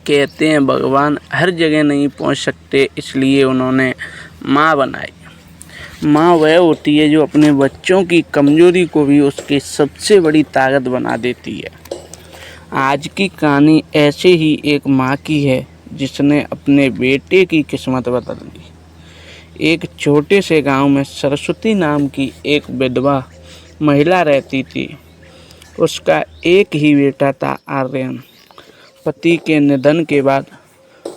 कहते हैं भगवान हर जगह नहीं पहुंच सकते, इसलिए उन्होंने माँ बनाई। माँ वह होती है जो अपने बच्चों की कमज़ोरी को भी उसकी सबसे बड़ी ताकत बना देती है। आज की कहानी ऐसे ही एक माँ की है जिसने अपने बेटे की किस्मत बदल दी। एक छोटे से गांव में सरस्वती नाम की एक विधवा महिला रहती थी। उसका एक ही बेटा था, आर्यन। पति के निधन के बाद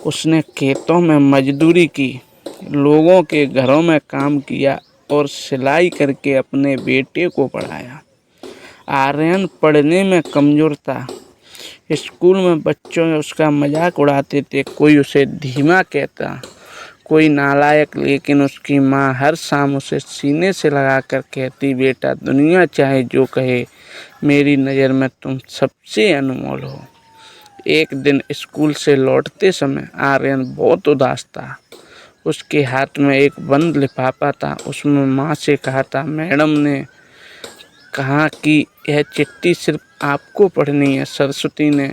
उसने खेतों में मजदूरी की, लोगों के घरों में काम किया और सिलाई करके अपने बेटे को पढ़ाया। आर्यन पढ़ने में कमज़ोर था। स्कूल में बच्चों उसका मजाक उड़ाते थे, कोई उसे धीमा कहता, कोई नालायक, लेकिन उसकी माँ हर शाम उसे सीने से लगाकर कहती, बेटा दुनिया चाहे जो कहे, मेरी नज़र में तुम सबसे अनमोल हो। एक दिन स्कूल से लौटते समय आर्यन बहुत उदास था। उसके हाथ में एक बंद लिफाफा था। उसमें माँ से कहा था, मैडम ने कहा कि यह चिट्ठी सिर्फ आपको पढ़नी है। सरस्वती ने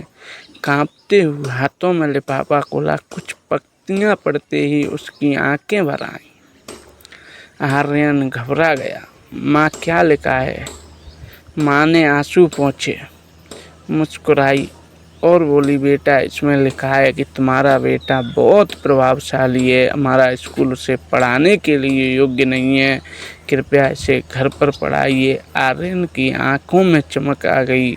कांपते हुए हाथों में लिफाफा खोला। कुछ पंक्तियाँ पढ़ते ही उसकी आंखें भर आईं। आर्यन घबरा गया। माँ क्या लिखा है? माँ ने आंसू पोंछे, मुस्कुराई और बोली, बेटा इसमें लिखा है कि तुम्हारा बेटा बहुत प्रभावशाली है, हमारा स्कूल उसे पढ़ाने के लिए योग्य नहीं है, कृपया इसे घर पर पढ़ाइए। आर्यन की आंखों में चमक आ गई।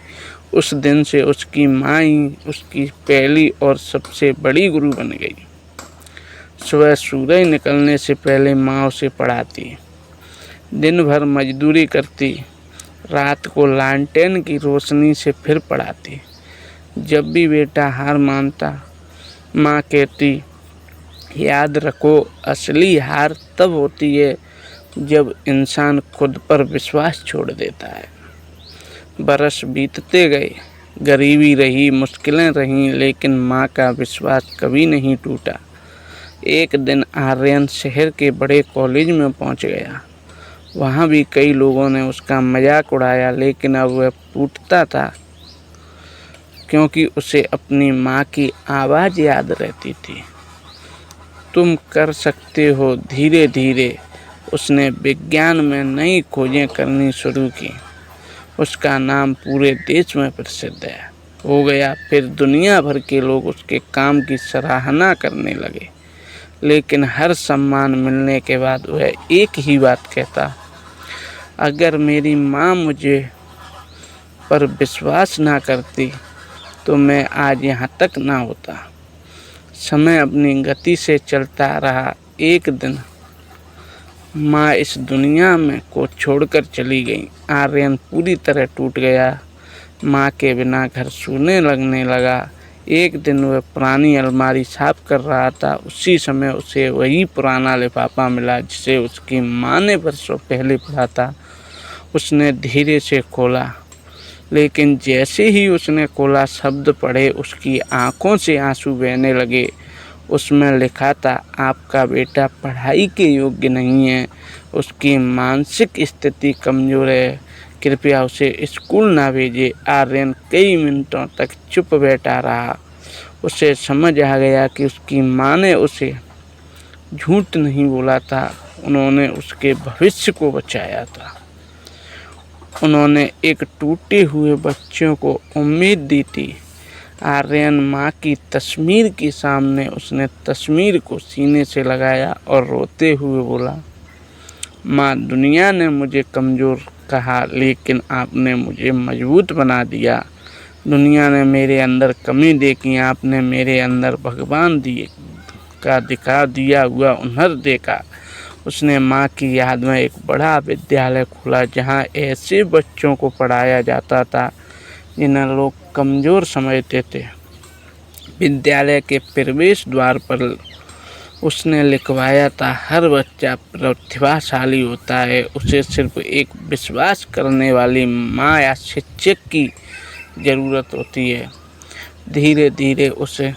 उस दिन से उसकी माँ ही उसकी पहली और सबसे बड़ी गुरु बन गई। सुबह सूरज निकलने से पहले माँ उसे पढ़ाती, दिन भर मजदूरी करती, रात को लालटेन की रोशनी से फिर पढ़ाती। जब भी बेटा हार मानता, माँ कहती, याद रखो असली हार तब होती है जब इंसान खुद पर विश्वास छोड़ देता है। बरस बीतते गए, गरीबी रही, मुश्किलें रहीं, लेकिन माँ का विश्वास कभी नहीं टूटा। एक दिन आर्यन शहर के बड़े कॉलेज में पहुँच गया। वहाँ भी कई लोगों ने उसका मजाक उड़ाया, लेकिन अब वह टूटता था क्योंकि उसे अपनी माँ की आवाज़ याद रहती थी। तुम कर सकते हो। धीरे धीरे उसने विज्ञान में नई खोजें करनी शुरू की। उसका नाम पूरे देश में प्रसिद्ध हो गया। फिर दुनिया भर के लोग उसके काम की सराहना करने लगे। लेकिन हर सम्मान मिलने के बाद वह एक ही बात कहता, अगर मेरी माँ मुझे पर विश्वास ना करती तो मैं आज यहाँ तक ना होता। समय अपनी गति से चलता रहा। एक दिन माँ इस दुनिया में को छोड़कर चली गई। आर्यन पूरी तरह टूट गया। माँ के बिना घर सूने लगने लगा। एक दिन वह पुरानी अलमारी साफ कर रहा था। उसी समय उसे वही पुराना लिफाफा मिला जिसे उसकी माँ ने बरसों पहले पढ़ा था। उसने धीरे से खोला, लेकिन जैसे ही उसने खोला, शब्द पढ़े, उसकी आंखों से आंसू बहने लगे। उसमें लिखा था, आपका बेटा पढ़ाई के योग्य नहीं है, उसकी मानसिक स्थिति कमज़ोर है, कृपया उसे स्कूल ना भेजें। आर्यन कई मिनटों तक चुप बैठा रहा। उसे समझ आ गया कि उसकी माँ ने उसे झूठ नहीं बोला था, उन्होंने उसके भविष्य को बचाया था। उन्होंने एक टूटे हुए बच्चों को उम्मीद दी थी। आर्यन माँ की तस्वीर के सामने उसने तस्वीर को सीने से लगाया और रोते हुए बोला, माँ दुनिया ने मुझे कमज़ोर कहा, लेकिन आपने मुझे मजबूत बना दिया। दुनिया ने मेरे अंदर कमी देखी, आपने मेरे अंदर भगवान का दिखा दिया हुआ हुनर देखा। उसने माँ की याद में एक बड़ा विद्यालय खोला जहाँ ऐसे बच्चों को पढ़ाया जाता था जिन्हें लोग कमज़ोर समझते थे। विद्यालय के प्रवेश द्वार पर उसने लिखवाया था, हर बच्चा प्रतिभाशाली होता है, उसे सिर्फ एक विश्वास करने वाली माँ या शिक्षक की ज़रूरत होती है। धीरे धीरे उसे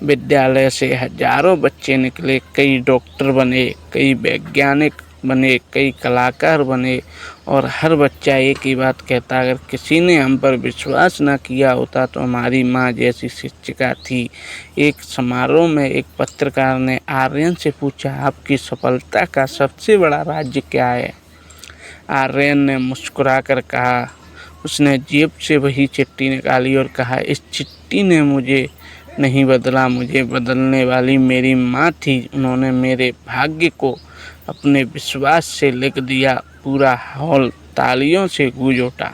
विद्यालय से हजारों बच्चे निकले, कई डॉक्टर बने, कई वैज्ञानिक बने, कई कलाकार बने और हर बच्चा एक ही बात कहता, अगर किसी ने हम पर विश्वास ना किया होता तो हमारी माँ जैसी शिक्षिका थी। एक समारोह में एक पत्रकार ने आर्यन से पूछा, आपकी सफलता का सबसे बड़ा राज क्या है? आर्यन ने मुस्कुराकर कहा, उसने जेब से वही चिट्ठी निकाली और कहा, इस चिट्ठी ने मुझे नहीं बदला, मुझे बदलने वाली मेरी माँ थी। उन्होंने मेरे भाग्य को अपने विश्वास से लिख दिया। पूरा हॉल तालियों से गूंज उठा।